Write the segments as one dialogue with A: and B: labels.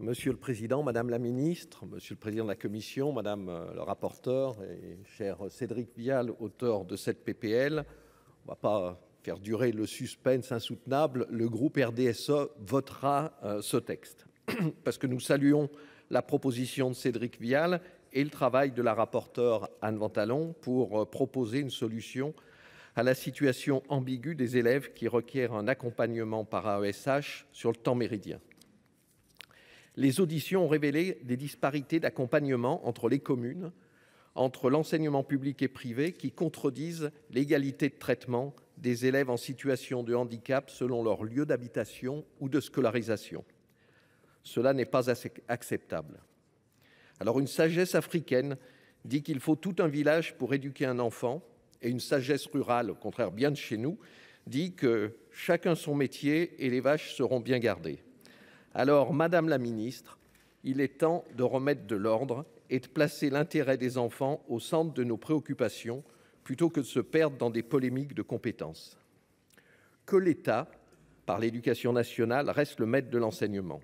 A: Monsieur le Président, Madame la Ministre, Monsieur le Président de la Commission, Madame le rapporteur et cher Cédric Vial, auteur de cette PPL, on ne va pas faire durer le suspense insoutenable, le groupe RDSE votera ce texte parce que nous saluons la proposition de Cédric Vial et le travail de la rapporteure Anne Ventalon pour proposer une solution à la situation ambiguë des élèves qui requièrent un accompagnement par AESH sur le temps méridien. Les auditions ont révélé des disparités d'accompagnement entre les communes, entre l'enseignement public et privé, qui contredisent l'égalité de traitement des élèves en situation de handicap selon leur lieu d'habitation ou de scolarisation. Cela n'est pas acceptable. Alors une sagesse africaine dit qu'il faut tout un village pour éduquer un enfant, et une sagesse rurale, au contraire bien de chez nous, dit que chacun son métier et les vaches seront bien gardées. Alors, Madame la Ministre, il est temps de remettre de l'ordre et de placer l'intérêt des enfants au centre de nos préoccupations, plutôt que de se perdre dans des polémiques de compétences. Que l'État, par l'éducation nationale, reste le maître de l'enseignement.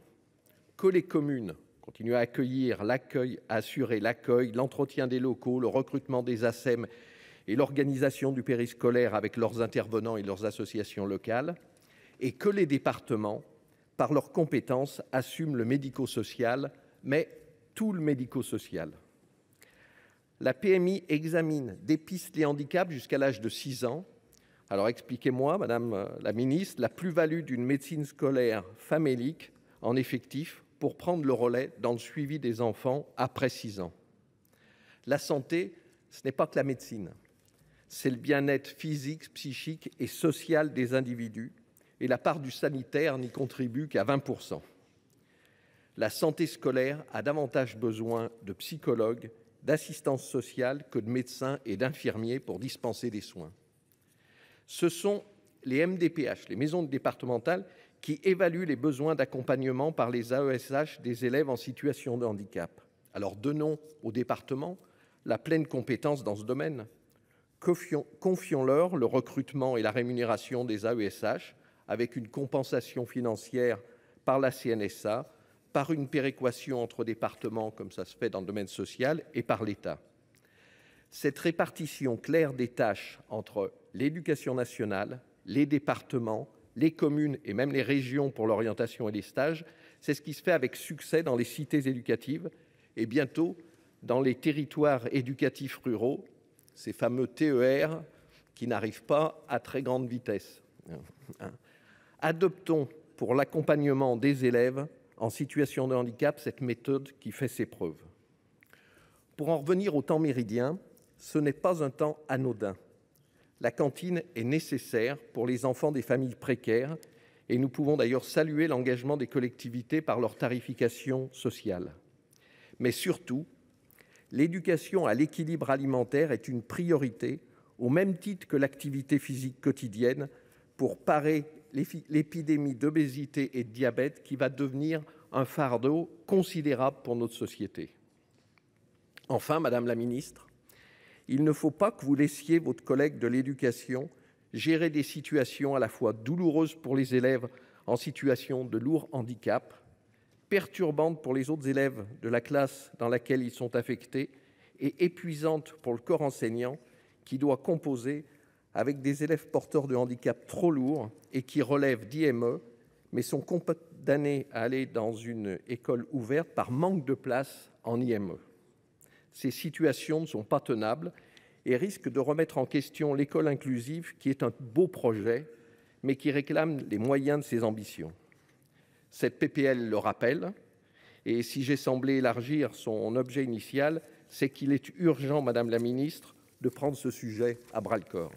A: Que les communes continuent à assurer l'accueil, l'entretien des locaux, le recrutement des ASEM et l'organisation du périscolaire avec leurs intervenants et leurs associations locales, et que les départements, par leurs compétences, assument le médico-social, mais tout le médico-social. La PMI examine, dépiste les handicaps jusqu'à l'âge de 6 ans. Alors expliquez-moi, Madame la Ministre, la plus-value d'une médecine scolaire famélique en effectif pour prendre le relais dans le suivi des enfants après 6 ans. La santé, ce n'est pas que la médecine. C'est le bien-être physique, psychique et social des individus. Et la part du sanitaire n'y contribue qu'à 20%. La santé scolaire a davantage besoin de psychologues, d'assistance sociale que de médecins et d'infirmiers pour dispenser des soins. Ce sont les MDPH, les maisons départementales, qui évaluent les besoins d'accompagnement par les AESH des élèves en situation de handicap. Alors donnons aux départements la pleine compétence dans ce domaine. Confions-leur le recrutement et la rémunération des AESH, avec une compensation financière par la CNSA, par une péréquation entre départements, comme ça se fait dans le domaine social, et par l'État. Cette répartition claire des tâches entre l'éducation nationale, les départements, les communes et même les régions pour l'orientation et les stages, c'est ce qui se fait avec succès dans les cités éducatives et bientôt dans les territoires éducatifs ruraux, ces fameux TER qui n'arrivent pas à très grande vitesse. Adoptons pour l'accompagnement des élèves en situation de handicap cette méthode qui fait ses preuves. Pour en revenir au temps méridien, ce n'est pas un temps anodin. La cantine est nécessaire pour les enfants des familles précaires et nous pouvons d'ailleurs saluer l'engagement des collectivités par leur tarification sociale. Mais surtout, l'éducation à l'équilibre alimentaire est une priorité au même titre que l'activité physique quotidienne pour parer l'épidémie d'obésité et de diabète qui va devenir un fardeau considérable pour notre société. Enfin, Madame la Ministre, il ne faut pas que vous laissiez votre collègue de l'éducation gérer des situations à la fois douloureuses pour les élèves en situation de lourd handicap, perturbantes pour les autres élèves de la classe dans laquelle ils sont affectés et épuisantes pour le corps enseignant qui doit composer avec des élèves porteurs de handicap trop lourds et qui relèvent d'IME, mais sont condamnés à aller dans une école ouverte par manque de place en IME. Ces situations ne sont pas tenables et risquent de remettre en question l'école inclusive, qui est un beau projet, mais qui réclame les moyens de ses ambitions. Cette PPL le rappelle, et si j'ai semblé élargir son objet initial, c'est qu'il est urgent, Madame la Ministre, de prendre ce sujet à bras-le-corps.